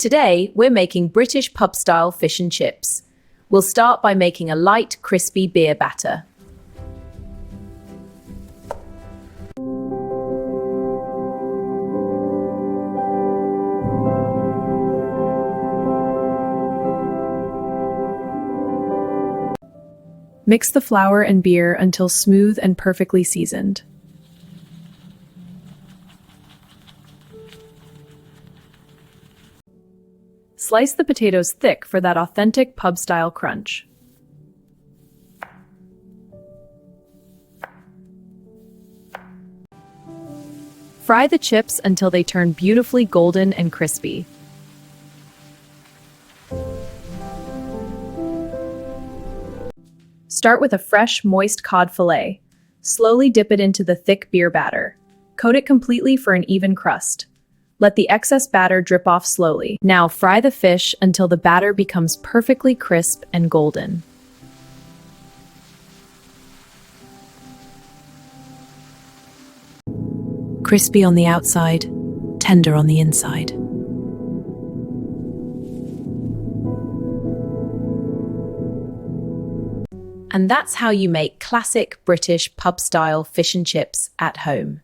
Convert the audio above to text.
Today, we're making British pub-style fish and chips. We'll start by making a light, crispy beer batter. Mix the flour and beer until smooth and perfectly seasoned. Slice the potatoes thick for that authentic pub-style crunch. Fry the chips until they turn beautifully golden and crispy. Start with a fresh, moist cod fillet. Slowly dip it into the thick beer batter. Coat it completely for an even crust. Let the excess batter drip off slowly. Now fry the fish until the batter becomes perfectly crisp and golden. Crispy on the outside, tender on the inside. And that's how you make classic British pub-style fish and chips at home.